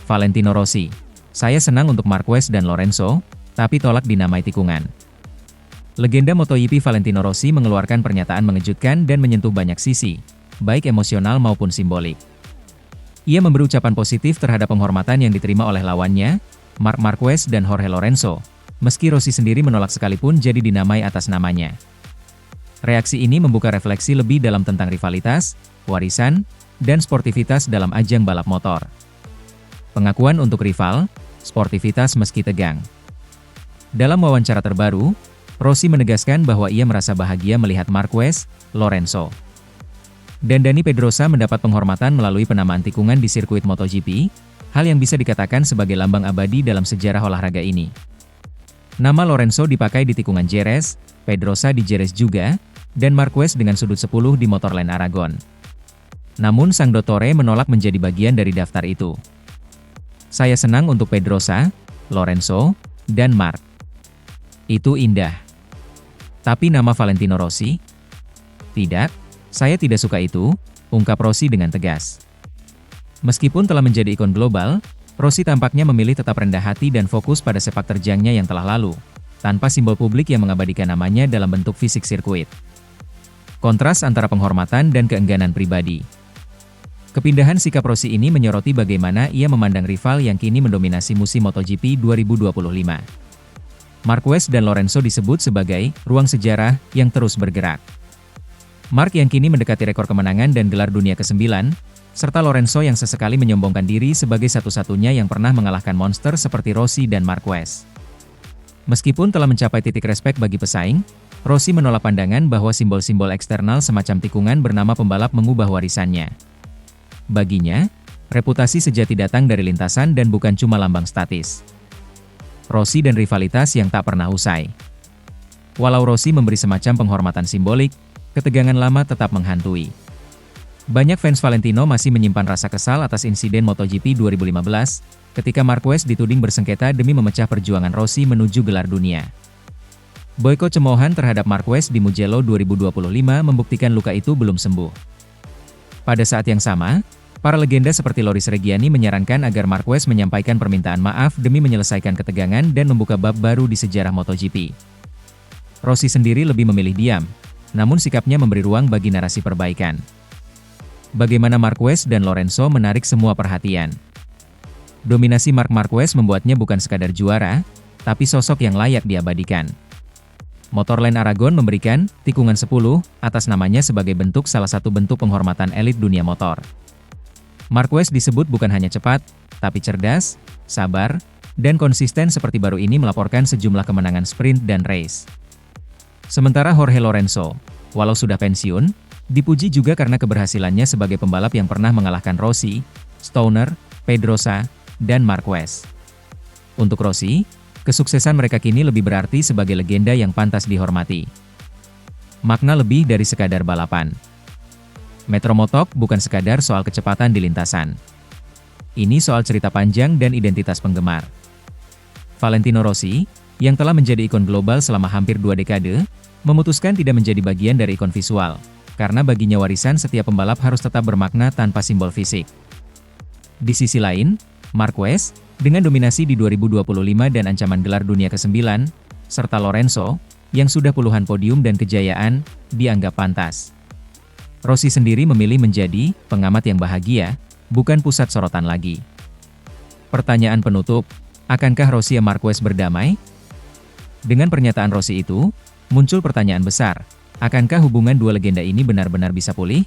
Valentino Rossi. Saya senang untuk Marquez dan Lorenzo, tapi tolak dinamai tikungan. Legenda MotoGP Valentino Rossi mengeluarkan pernyataan mengejutkan dan menyentuh banyak sisi, baik emosional maupun simbolik. Ia memberi ucapan positif terhadap penghormatan yang diterima oleh lawannya, Marc Marquez dan Jorge Lorenzo, meski Rossi sendiri menolak sekalipun jadi dinamai atas namanya. Reaksi ini membuka refleksi lebih dalam tentang rivalitas, warisan, dan sportivitas dalam ajang balap motor. Pengakuan untuk rival, sportivitas meski tegang. Dalam wawancara terbaru, Rossi menegaskan bahwa ia merasa bahagia melihat Marquez, Lorenzo, dan Dani Pedrosa mendapat penghormatan melalui penamaan tikungan di sirkuit MotoGP, hal yang bisa dikatakan sebagai lambang abadi dalam sejarah olahraga ini. Nama Lorenzo dipakai di tikungan Jerez, Pedrosa di Jerez juga, dan Marquez dengan sudut 10 di Motorland Aragon. Namun sang Dottore menolak menjadi bagian dari daftar itu. Saya senang untuk Pedrosa, Lorenzo, dan Marc. Itu indah. Tapi nama Valentino Rossi? Tidak, saya tidak suka itu, ungkap Rossi dengan tegas. Meskipun telah menjadi ikon global, Rossi tampaknya memilih tetap rendah hati dan fokus pada sepak terjangnya yang telah lalu, tanpa simbol publik yang mengabadikan namanya dalam bentuk fisik sirkuit. Kontras antara penghormatan dan keengganan pribadi. Kepindahan sikap Rossi ini menyoroti bagaimana ia memandang rival yang kini mendominasi musim MotoGP 2025. Marquez dan Lorenzo disebut sebagai ruang sejarah yang terus bergerak. Marc yang kini mendekati rekor kemenangan dan gelar dunia ke-9, serta Lorenzo yang sesekali menyombongkan diri sebagai satu-satunya yang pernah mengalahkan monster seperti Rossi dan Marquez. Meskipun telah mencapai titik respek bagi pesaing, Rossi menolak pandangan bahwa simbol-simbol eksternal semacam tikungan bernama pembalap mengubah warisannya. Baginya, reputasi sejati datang dari lintasan dan bukan cuma lambang statis. Rossi dan rivalitas yang tak pernah usai. Walau Rossi memberi semacam penghormatan simbolik, ketegangan lama tetap menghantui. Banyak fans Valentino masih menyimpan rasa kesal atas insiden MotoGP 2015, ketika Marquez dituding bersengketa demi memecah perjuangan Rossi menuju gelar dunia. Boykot cemoohan terhadap Marquez di Mugello 2025 membuktikan luka itu belum sembuh. Pada saat yang sama, para legenda seperti Loris Reggiani menyarankan agar Marquez menyampaikan permintaan maaf demi menyelesaikan ketegangan dan membuka bab baru di sejarah MotoGP. Rossi sendiri lebih memilih diam, namun sikapnya memberi ruang bagi narasi perbaikan. Bagaimana Marquez dan Lorenzo menarik semua perhatian. Dominasi Marc Marquez membuatnya bukan sekadar juara, tapi sosok yang layak diabadikan. Motorland Aragon memberikan tikungan 10 atas namanya sebagai salah satu bentuk penghormatan elit dunia motor. Marquez disebut bukan hanya cepat, tapi cerdas, sabar, dan konsisten seperti baru ini melaporkan sejumlah kemenangan sprint dan race. Sementara Jorge Lorenzo, walau sudah pensiun, dipuji juga karena keberhasilannya sebagai pembalap yang pernah mengalahkan Rossi, Stoner, Pedrosa, dan Marquez. Untuk Rossi, kesuksesan mereka kini lebih berarti sebagai legenda yang pantas dihormati. Makna lebih dari sekadar balapan. Metro Motok bukan sekadar soal kecepatan di lintasan. Ini soal cerita panjang dan identitas penggemar. Valentino Rossi, yang telah menjadi ikon global selama hampir 2 dekade, memutuskan tidak menjadi bagian dari ikon visual, karena baginya warisan setiap pembalap harus tetap bermakna tanpa simbol fisik. Di sisi lain, Marquez, dengan dominasi di 2025 dan ancaman gelar dunia ke-9, serta Lorenzo, yang sudah puluhan podium dan kejayaan, dianggap pantas. Rossi sendiri memilih menjadi pengamat yang bahagia, bukan pusat sorotan lagi. Pertanyaan penutup, akankah Rossi dan Marquez berdamai? Dengan pernyataan Rossi itu, muncul pertanyaan besar, akankah hubungan dua legenda ini benar-benar bisa pulih?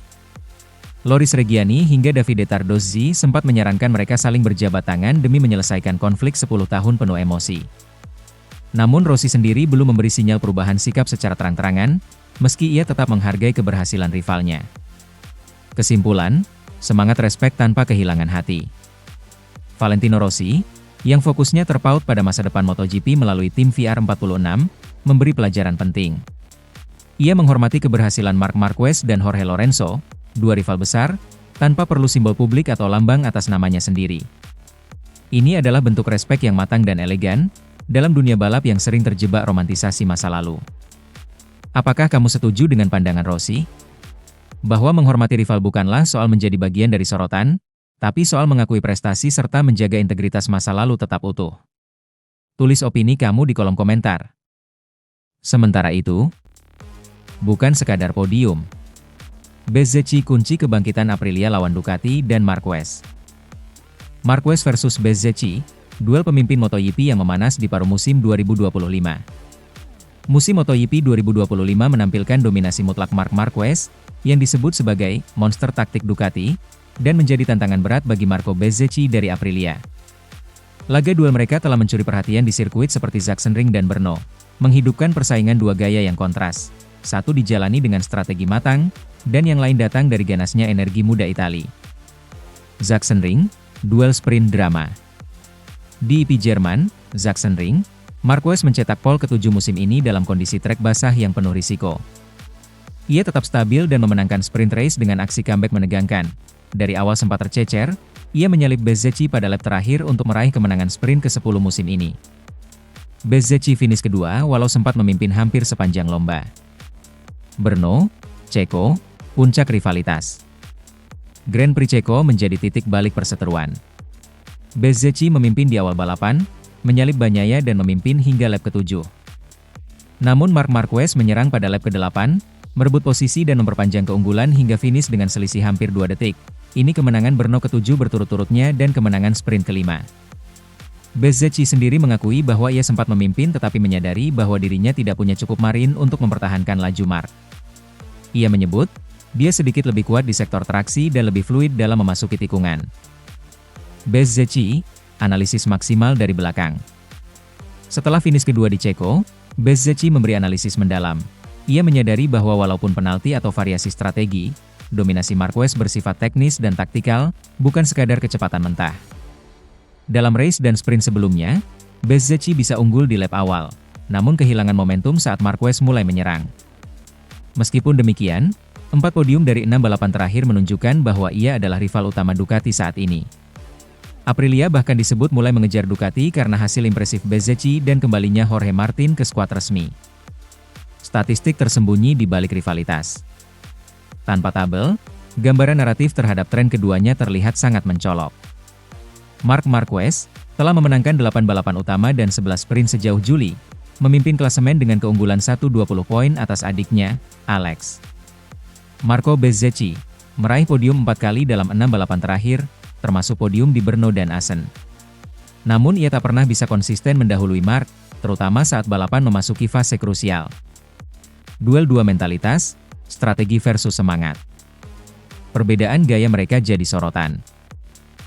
Loris Reggiani hingga Davide Tardozzi sempat menyarankan mereka saling berjabat tangan demi menyelesaikan konflik 10 tahun penuh emosi. Namun Rossi sendiri belum memberi sinyal perubahan sikap secara terang-terangan, meski ia tetap menghargai keberhasilan rivalnya. Kesimpulan, semangat respek tanpa kehilangan hati. Valentino Rossi, yang fokusnya terpaut pada masa depan MotoGP melalui tim VR46, memberi pelajaran penting. Ia menghormati keberhasilan Marc Marquez dan Jorge Lorenzo, dua rival besar, tanpa perlu simbol publik atau lambang atas namanya sendiri. Ini adalah bentuk respek yang matang dan elegan, dalam dunia balap yang sering terjebak romantisasi masa lalu. Apakah kamu setuju dengan pandangan Rossi? Bahwa menghormati rival bukanlah soal menjadi bagian dari sorotan, Tapi soal mengakui prestasi serta menjaga integritas masa lalu tetap utuh. Tulis opini kamu di kolom komentar. Sementara itu, bukan sekadar podium. Bezzecchi kunci kebangkitan Aprilia lawan Ducati dan Marquez. Marquez versus Bezzecchi, duel pemimpin MotoGP yang memanas di paruh musim 2025. Musim MotoGP 2025 menampilkan dominasi mutlak Marc Marquez, yang disebut sebagai monster taktik Ducati, dan menjadi tantangan berat bagi Marco Bezzecchi dari Aprilia. Laga duel mereka telah mencuri perhatian di sirkuit seperti Sachsenring dan Brno, menghidupkan persaingan dua gaya yang kontras. Satu dijalani dengan strategi matang, dan yang lain datang dari ganasnya energi muda Itali. Sachsenring, duel sprint drama. Di IP Jerman, Sachsenring, Marquez mencetak pole ke-7 musim ini dalam kondisi trek basah yang penuh risiko. Ia tetap stabil dan memenangkan sprint race dengan aksi comeback menegangkan. Dari awal sempat tercecer, ia menyalip Bezzecchi pada lap terakhir untuk meraih kemenangan sprint ke-10 musim ini. Bezzecchi finish kedua walau sempat memimpin hampir sepanjang lomba. Brno, Ceko, puncak rivalitas. Grand Prix Ceko menjadi titik balik perseteruan. Bezzecchi memimpin di awal balapan, menyalip Bagnaia dan memimpin hingga lap ke-7. Namun Marc Marquez menyerang pada lap ke-8, merebut posisi dan memperpanjang keunggulan hingga finish dengan selisih hampir 2 detik. Ini kemenangan Brno ke-7 berturut-turutnya dan kemenangan sprint ke-5. Bezzecchi sendiri mengakui bahwa ia sempat memimpin tetapi menyadari bahwa dirinya tidak punya cukup marin untuk mempertahankan laju Marc. Ia menyebut, dia sedikit lebih kuat di sektor traksi dan lebih fluid dalam memasuki tikungan. Bezzecchi, analisis maksimal dari belakang. Setelah finish kedua di Ceko, Bezzecchi memberi analisis mendalam. Ia menyadari bahwa walaupun penalti atau variasi strategi, dominasi Marquez bersifat teknis dan taktikal, bukan sekadar kecepatan mentah. Dalam race dan sprint sebelumnya, Bezzecchi bisa unggul di lap awal, namun kehilangan momentum saat Marquez mulai menyerang. Meskipun demikian, 4 podium dari 6 balapan terakhir menunjukkan bahwa ia adalah rival utama Ducati saat ini. Aprilia bahkan disebut mulai mengejar Ducati karena hasil impresif Bezzecchi dan kembalinya Jorge Martin ke skuad resmi. Statistik tersembunyi di balik rivalitas. Tanpa tabel, gambaran naratif terhadap tren keduanya terlihat sangat mencolok. Marc Marquez telah memenangkan 8 balapan utama dan 11 sprint sejauh Juli, memimpin klasemen dengan keunggulan 120 poin atas adiknya, Alex. Marco Bezzecchi meraih podium 4 kali dalam 6 balapan terakhir, termasuk podium di Brno dan Assen. Namun ia tak pernah bisa konsisten mendahului Marc, terutama saat balapan memasuki fase krusial. Duel dua mentalitas, strategi versus semangat. Perbedaan gaya mereka jadi sorotan.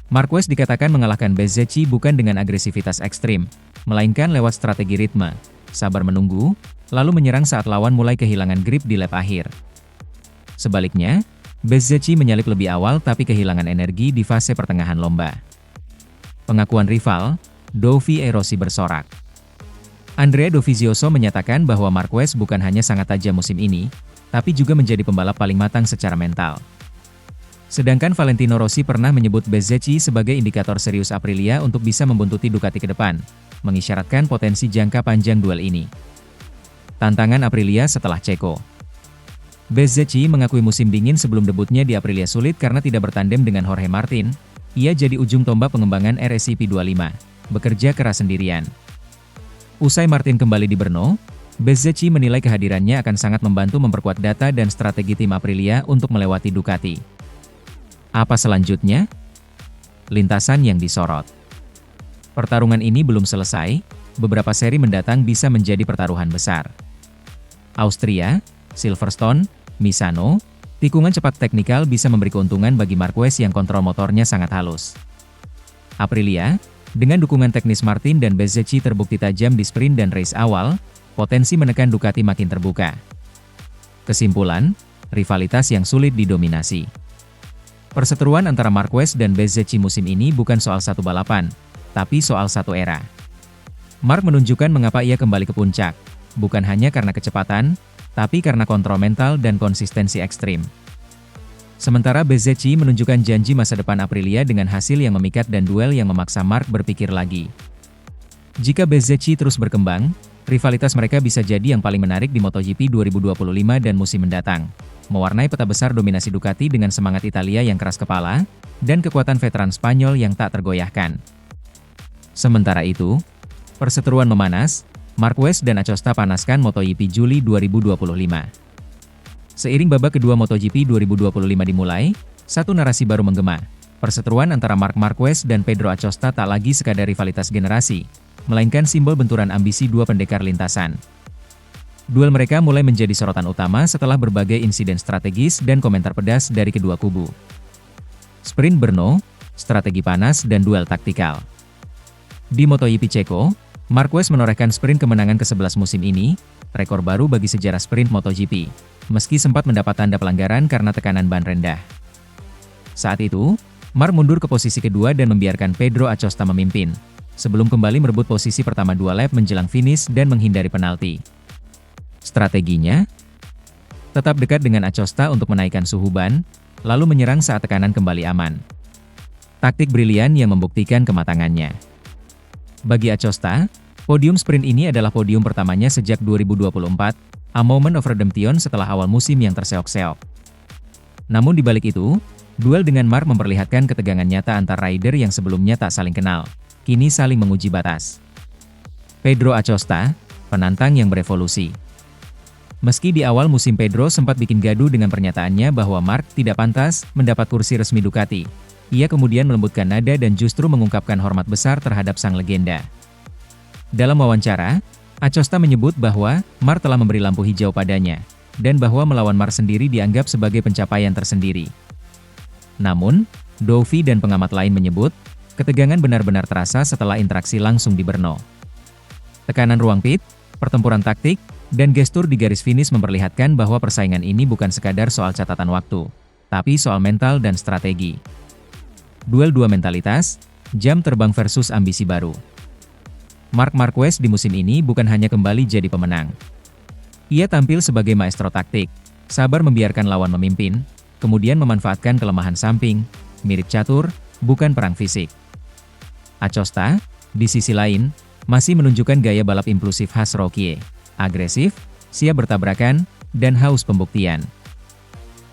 Marquez dikatakan mengalahkan Bezzecchi bukan dengan agresivitas ekstrim, melainkan lewat strategi ritme, sabar menunggu, lalu menyerang saat lawan mulai kehilangan grip di lap akhir. Sebaliknya, Bezzecchi menyalip lebih awal tapi kehilangan energi di fase pertengahan lomba. Pengakuan rival, Dovizioso bersorak. Andrea Dovizioso menyatakan bahwa Marquez bukan hanya sangat tajam musim ini, tapi juga menjadi pembalap paling matang secara mental. Sedangkan Valentino Rossi pernah menyebut Bezzecchi sebagai indikator serius Aprilia untuk bisa membuntuti Ducati ke depan, mengisyaratkan potensi jangka panjang duel ini. Tantangan Aprilia setelah Ceko. Bezzecchi mengakui musim dingin sebelum debutnya di Aprilia sulit karena tidak bertandem dengan Jorge Martin. Ia jadi ujung tombak pengembangan RSIP25, bekerja keras sendirian. Usai Martin kembali di Brno, Bezzecchi menilai kehadirannya akan sangat membantu memperkuat data dan strategi tim Aprilia untuk melewati Ducati. Apa selanjutnya? Lintasan yang disorot. Pertarungan ini belum selesai, beberapa seri mendatang bisa menjadi pertaruhan besar. Austria, Silverstone, Misano, tikungan cepat teknikal bisa memberi keuntungan bagi Marquez yang kontrol motornya sangat halus. Aprilia, dengan dukungan teknis Martin dan Bezzecchi terbukti tajam di sprint dan race awal, potensi menekan Ducati makin terbuka. Kesimpulan, rivalitas yang sulit didominasi. Perseteruan antara Marquez dan Bezzecchi musim ini bukan soal satu balapan, tapi soal satu era. Marc menunjukkan mengapa ia kembali ke puncak, bukan hanya karena kecepatan, tapi karena kontrol mental dan konsistensi ekstrim. Sementara Bezzecchi menunjukkan janji masa depan Aprilia dengan hasil yang memikat dan duel yang memaksa Marc berpikir lagi. Jika Bezzecchi terus berkembang, rivalitas mereka bisa jadi yang paling menarik di MotoGP 2025 dan musim mendatang. mewarnai peta besar dominasi Ducati dengan semangat Italia yang keras kepala, dan kekuatan veteran Spanyol yang tak tergoyahkan. Sementara itu, perseteruan memanas, Marquez dan Acosta panaskan MotoGP Juli 2025. Seiring babak kedua MotoGP 2025 dimulai, satu narasi baru menggema. Perseteruan antara Marc Marquez dan Pedro Acosta tak lagi sekadar rivalitas generasi, melainkan simbol benturan ambisi dua pendekar lintasan. Duel mereka mulai menjadi sorotan utama setelah berbagai insiden strategis dan komentar pedas dari kedua kubu. Sprint Brno, strategi panas dan duel taktikal. Di MotoGP Ceko, Marquez menorehkan sprint kemenangan ke-11 musim ini, rekor baru bagi sejarah sprint MotoGP, meski sempat mendapat tanda pelanggaran karena tekanan ban rendah. Saat itu, Marc mundur ke posisi kedua dan membiarkan Pedro Acosta memimpin, sebelum kembali merebut posisi pertama 2 lap menjelang finish dan menghindari penalti. Strateginya? Tetap dekat dengan Acosta untuk menaikkan suhu ban, lalu menyerang saat tekanan kembali aman. Taktik brilian yang membuktikan kematangannya. Bagi Acosta, podium sprint ini adalah podium pertamanya sejak 2024, a moment of redemption setelah awal musim yang terseok-seok. Namun di balik itu, duel dengan Marc memperlihatkan ketegangan nyata antar rider yang sebelumnya tak saling kenal, kini saling menguji batas. Pedro Acosta, penantang yang berevolusi. Meski di awal musim Pedro sempat bikin gaduh dengan pernyataannya bahwa Marc tidak pantas mendapat kursi resmi Ducati, ia kemudian melembutkan nada dan justru mengungkapkan hormat besar terhadap sang legenda. Dalam wawancara, Acosta menyebut bahwa Marc telah memberi lampu hijau padanya, dan bahwa melawan Marc sendiri dianggap sebagai pencapaian tersendiri. Namun, Dovi dan pengamat lain menyebut, ketegangan benar-benar terasa setelah interaksi langsung di Brno. Tekanan ruang pit, pertempuran taktik, dan gestur di garis finish memperlihatkan bahwa persaingan ini bukan sekadar soal catatan waktu, tapi soal mental dan strategi. Duel dua mentalitas, jam terbang versus ambisi baru. Marc Marquez di musim ini bukan hanya kembali jadi pemenang. Ia tampil sebagai maestro taktik, sabar membiarkan lawan memimpin, kemudian memanfaatkan kelemahan samping, mirip catur, bukan perang fisik. Acosta, di sisi lain, masih menunjukkan gaya balap impulsif khas Rookie. Agresif, siap bertabrakan, dan haus pembuktian.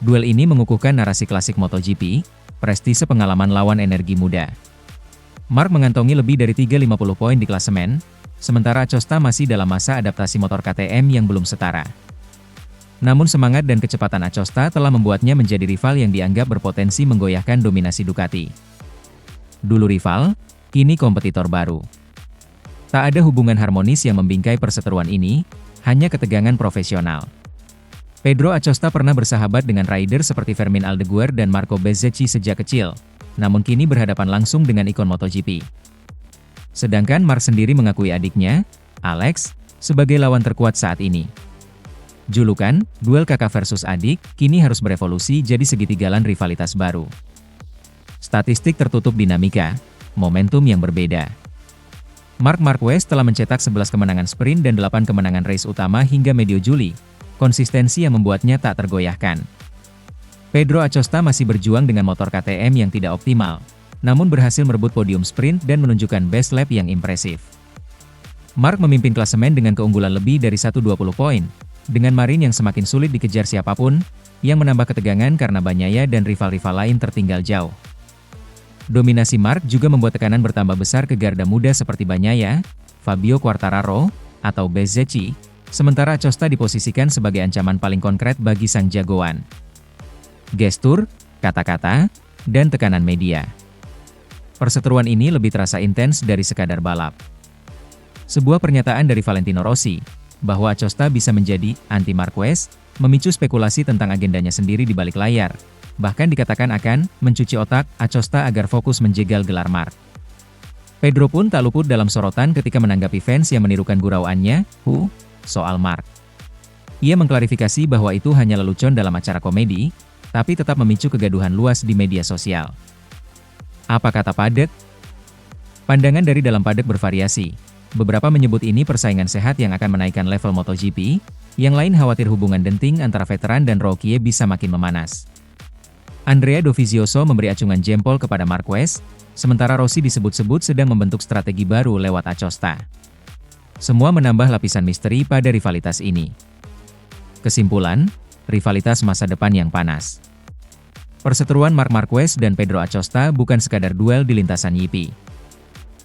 Duel ini mengukuhkan narasi klasik MotoGP, prestise pengalaman lawan energi muda. Marc mengantongi lebih dari 350 poin di klasemen, sementara Acosta masih dalam masa adaptasi motor KTM yang belum setara. Namun semangat dan kecepatan Acosta telah membuatnya menjadi rival yang dianggap berpotensi menggoyahkan dominasi Ducati. Dulu rival, kini kompetitor baru. Tak ada hubungan harmonis yang membingkai perseteruan ini, hanya ketegangan profesional. Pedro Acosta pernah bersahabat dengan rider seperti Fermin Aldeguer dan Marco Bezzecchi sejak kecil, namun kini berhadapan langsung dengan ikon MotoGP. Sedangkan Marc sendiri mengakui adiknya, Alex, sebagai lawan terkuat saat ini. Julukan, duel kakak versus adik, kini harus berevolusi jadi segitigalan rivalitas baru. Statistik tertutup dinamika, momentum yang berbeda. Marc Marquez telah mencetak 11 kemenangan sprint dan 8 kemenangan race utama hingga medio Juli, konsistensi yang membuatnya tak tergoyahkan. Pedro Acosta masih berjuang dengan motor KTM yang tidak optimal, namun berhasil merebut podium sprint dan menunjukkan best lap yang impresif. Marc memimpin klasemen dengan keunggulan lebih dari 120 poin, dengan Marin yang semakin sulit dikejar siapapun, yang menambah ketegangan karena Bagnaia dan rival-rival lain tertinggal jauh. Dominasi Marc juga membuat tekanan bertambah besar ke garda muda seperti Bagnaia, Fabio Quartararo, atau Bezzecchi, sementara Acosta diposisikan sebagai ancaman paling konkret bagi sang jagoan. Gestur, kata-kata, dan tekanan media. Perseteruan ini lebih terasa intens dari sekadar balap. Sebuah pernyataan dari Valentino Rossi, bahwa Acosta bisa menjadi anti Marquez, memicu spekulasi tentang agendanya sendiri di balik layar. Bahkan dikatakan akan mencuci otak Acosta agar fokus menjegal gelar Marc. Pedro pun tak luput dalam sorotan ketika menanggapi fans yang menirukan gurauannya, soal Marc. Ia mengklarifikasi bahwa itu hanya lelucon dalam acara komedi, tapi tetap memicu kegaduhan luas di media sosial. Apa kata Paddock? Pandangan dari dalam Paddock bervariasi. Beberapa menyebut ini persaingan sehat yang akan menaikkan level MotoGP, yang lain khawatir hubungan denting antara veteran dan rookie bisa makin memanas. Andrea Dovizioso memberi acungan jempol kepada Marquez, sementara Rossi disebut-sebut sedang membentuk strategi baru lewat Acosta. Semua menambah lapisan misteri pada rivalitas ini. Kesimpulan, rivalitas masa depan yang panas. Perseteruan Marc Marquez dan Pedro Acosta bukan sekadar duel di lintasan GP.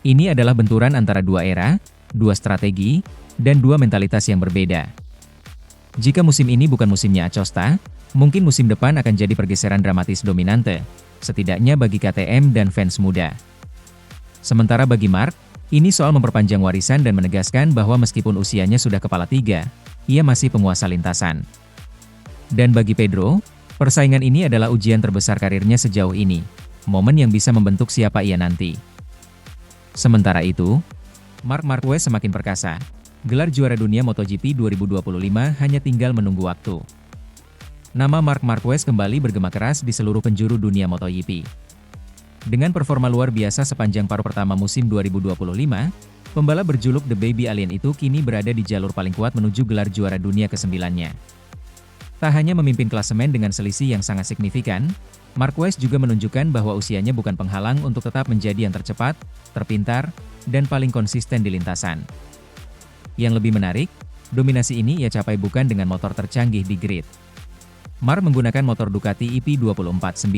Ini adalah benturan antara dua era, dua strategi, dan dua mentalitas yang berbeda. Jika musim ini bukan musimnya Acosta, mungkin musim depan akan jadi pergeseran dramatis dominante, setidaknya bagi KTM dan fans muda. Sementara bagi Marc, ini soal memperpanjang warisan dan menegaskan bahwa meskipun usianya sudah kepala tiga, ia masih penguasa lintasan. Dan bagi Pedro, persaingan ini adalah ujian terbesar karirnya sejauh ini, momen yang bisa membentuk siapa ia nanti. Sementara itu, Marc Marquez semakin perkasa. Gelar juara dunia MotoGP 2025 hanya tinggal menunggu waktu. Nama Marc Marquez kembali bergema keras di seluruh penjuru dunia MotoGP. Dengan performa luar biasa sepanjang paruh pertama musim 2025, pembalap berjuluk The Baby Alien itu kini berada di jalur paling kuat menuju gelar juara dunia ke-9-nya. Tak hanya memimpin klasemen dengan selisih yang sangat signifikan, Marquez juga menunjukkan bahwa usianya bukan penghalang untuk tetap menjadi yang tercepat, terpintar, dan paling konsisten di lintasan. Yang lebih menarik, dominasi ini ia capai bukan dengan motor tercanggih di grid. Marc menggunakan motor Ducati EP249,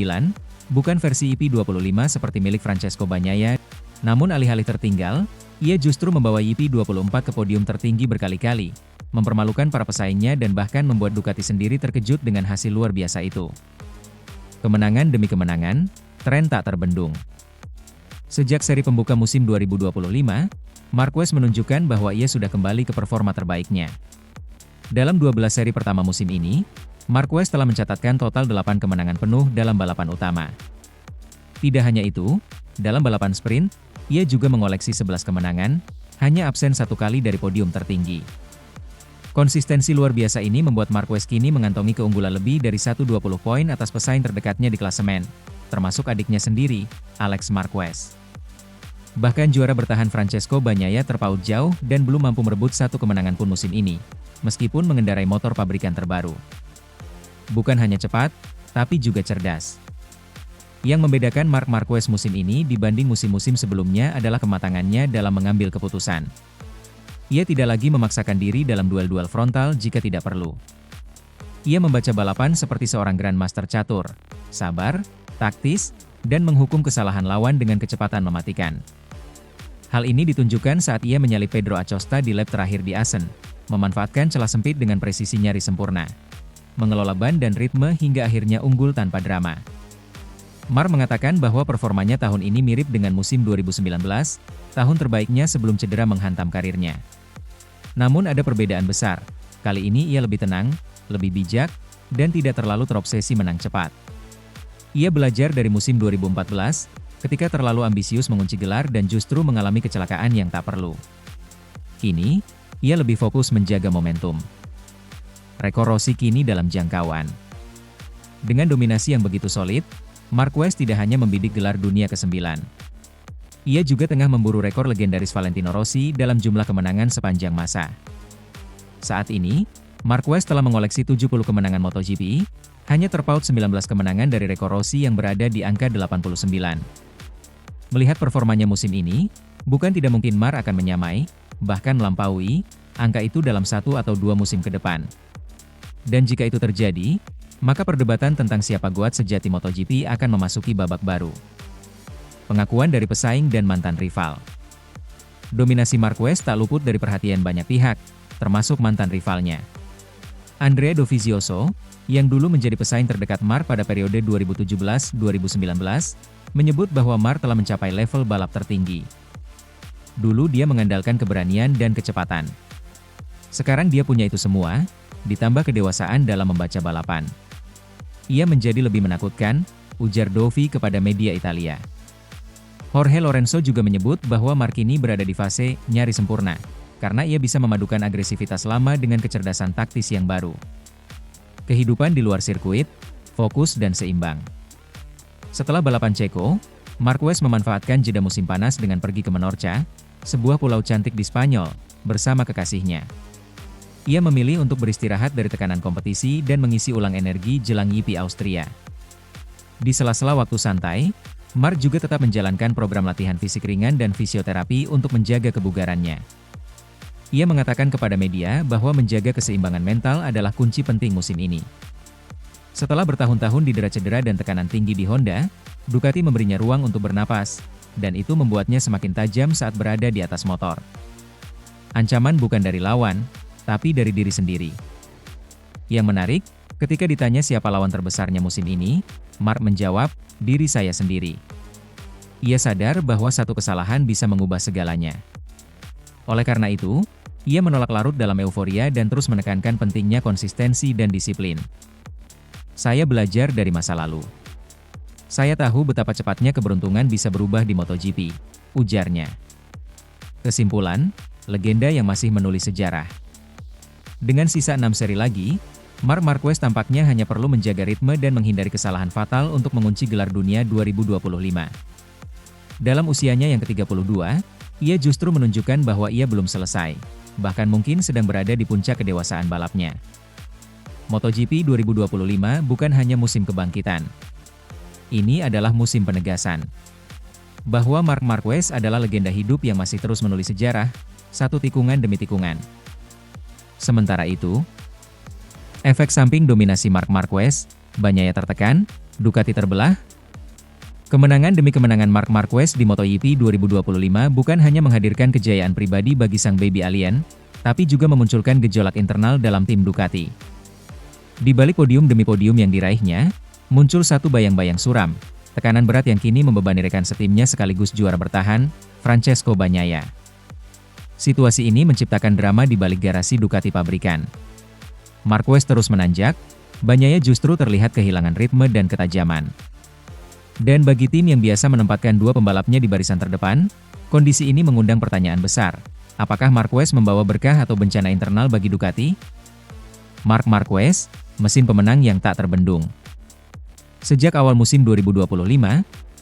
bukan versi EP25 seperti milik Francesco Bagnaia, namun alih-alih tertinggal, ia justru membawa EP24 ke podium tertinggi berkali-kali, mempermalukan para pesaingnya dan bahkan membuat Ducati sendiri terkejut dengan hasil luar biasa itu. Kemenangan demi kemenangan, tren tak terbendung. Sejak seri pembuka musim 2025, Marquez menunjukkan bahwa ia sudah kembali ke performa terbaiknya. Dalam 12 seri pertama musim ini, Marquez telah mencatatkan total 8 kemenangan penuh dalam balapan utama. Tidak hanya itu, dalam balapan sprint, ia juga mengoleksi 11 kemenangan, hanya absen satu kali dari podium tertinggi. Konsistensi luar biasa ini membuat Marquez kini mengantongi keunggulan lebih dari 120 poin atas pesaing terdekatnya di klasemen, termasuk adiknya sendiri, Alex Marquez. Bahkan juara bertahan Francesco Bagnaia terpaut jauh dan belum mampu merebut satu kemenangan pun musim ini, meskipun mengendarai motor pabrikan terbaru. Bukan hanya cepat, tapi juga cerdas. Yang membedakan Marc Marquez musim ini dibanding musim-musim sebelumnya adalah kematangannya dalam mengambil keputusan. Ia tidak lagi memaksakan diri dalam duel-duel frontal jika tidak perlu. Ia membaca balapan seperti seorang grandmaster catur, sabar, taktis, dan menghukum kesalahan lawan dengan kecepatan mematikan. Hal ini ditunjukkan saat ia menyalip Pedro Acosta di lap terakhir di Assen, memanfaatkan celah sempit dengan presisi nyaris sempurna, mengelola ban dan ritme hingga akhirnya unggul tanpa drama. Marc mengatakan bahwa performanya tahun ini mirip dengan musim 2019, tahun terbaiknya sebelum cedera menghantam karirnya. Namun ada perbedaan besar, kali ini ia lebih tenang, lebih bijak, dan tidak terlalu terobsesi menang cepat. Ia belajar dari musim 2014, ketika terlalu ambisius mengunci gelar dan justru mengalami kecelakaan yang tak perlu. Kini, ia lebih fokus menjaga momentum. Rekor Rossi kini dalam jangkauan. Dengan dominasi yang begitu solid, Marquez tidak hanya membidik gelar dunia ke-9. Ia juga tengah memburu rekor legendaris Valentino Rossi dalam jumlah kemenangan sepanjang masa. Saat ini, Marquez telah mengoleksi 70 kemenangan MotoGP, hanya terpaut 19 kemenangan dari rekor Rossi yang berada di angka 89. Melihat performanya musim ini, bukan tidak mungkin Marc akan menyamai, bahkan melampaui, angka itu dalam 1 atau 2 musim ke depan. Dan jika itu terjadi, maka perdebatan tentang siapa GOAT sejati MotoGP akan memasuki babak baru. Pengakuan dari pesaing dan mantan rival. Dominasi Marquez tak luput dari perhatian banyak pihak, termasuk mantan rivalnya. Andrea Dovizioso, yang dulu menjadi pesaing terdekat Marc pada periode 2017-2019, menyebut bahwa Marc telah mencapai level balap tertinggi. Dulu dia mengandalkan keberanian dan kecepatan. Sekarang dia punya itu semua, ditambah kedewasaan dalam membaca balapan. Ia menjadi lebih menakutkan, ujar Dovi kepada media Italia. Jorge Lorenzo juga menyebut bahwa Marc kini berada di fase nyaris sempurna, karena ia bisa memadukan agresivitas lama dengan kecerdasan taktis yang baru. Kehidupan di luar sirkuit, fokus dan seimbang. Setelah balapan Ceko, Marquez memanfaatkan jeda musim panas dengan pergi ke Menorca, sebuah pulau cantik di Spanyol, bersama kekasihnya. Ia memilih untuk beristirahat dari tekanan kompetisi dan mengisi ulang energi jelang GP Austria. Di sela-sela waktu santai, Marc juga tetap menjalankan program latihan fisik ringan dan fisioterapi untuk menjaga kebugarannya. Ia mengatakan kepada media bahwa menjaga keseimbangan mental adalah kunci penting musim ini. Setelah bertahun-tahun didera cedera dan tekanan tinggi di Honda, Ducati memberinya ruang untuk bernapas, dan itu membuatnya semakin tajam saat berada di atas motor. Ancaman bukan dari lawan, tapi dari diri sendiri. Yang menarik, ketika ditanya siapa lawan terbesarnya musim ini, Marc menjawab, diri saya sendiri. Ia sadar bahwa satu kesalahan bisa mengubah segalanya. Oleh karena itu, ia menolak larut dalam euforia dan terus menekankan pentingnya konsistensi dan disiplin. Saya belajar dari masa lalu. Saya tahu betapa cepatnya keberuntungan bisa berubah di MotoGP, ujarnya. Kesimpulan, legenda yang masih menulis sejarah. Dengan sisa 6 seri lagi, Marc Marquez tampaknya hanya perlu menjaga ritme dan menghindari kesalahan fatal untuk mengunci gelar dunia 2025. Dalam usianya yang ke-32, ia justru menunjukkan bahwa ia belum selesai, bahkan mungkin sedang berada di puncak kedewasaan balapnya. MotoGP 2025 bukan hanya musim kebangkitan. Ini adalah musim penegasan. Bahwa Marc Marquez adalah legenda hidup yang masih terus menulis sejarah, satu tikungan demi tikungan. Sementara itu, efek samping dominasi Marc Marquez, Bagnaia tertekan, Ducati terbelah. Kemenangan demi kemenangan Marc Marquez di MotoGP 2025 bukan hanya menghadirkan kejayaan pribadi bagi sang baby alien, tapi juga memunculkan gejolak internal dalam tim Ducati. Di balik podium demi podium yang diraihnya, muncul satu bayang-bayang suram, tekanan berat yang kini membebani rekan setimnya sekaligus juara bertahan, Francesco Bagnaia. Situasi ini menciptakan drama di balik garasi Ducati pabrikan. Marquez terus menanjak, Bagnaia justru terlihat kehilangan ritme dan ketajaman. Dan bagi tim yang biasa menempatkan dua pembalapnya di barisan terdepan, kondisi ini mengundang pertanyaan besar. Apakah Marquez membawa berkah atau bencana internal bagi Ducati? Marc Marquez, mesin pemenang yang tak terbendung. Sejak awal musim 2025,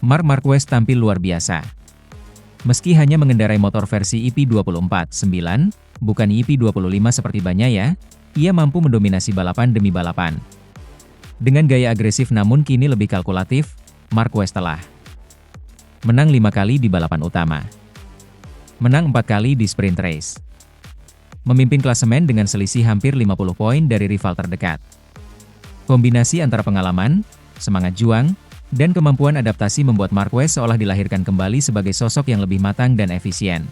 Marc Marquez tampil luar biasa. Meski hanya mengendarai motor versi EP24-9, bukan EP25 seperti Bagnaia, ia mampu mendominasi balapan demi balapan. Dengan gaya agresif namun kini lebih kalkulatif, Marquez telah menang 5 kali di balapan utama, menang 4 kali di sprint race, memimpin klasemen dengan selisih hampir 50 poin dari rival terdekat. Kombinasi antara pengalaman, semangat juang, dan kemampuan adaptasi membuat Marquez seolah dilahirkan kembali sebagai sosok yang lebih matang dan efisien.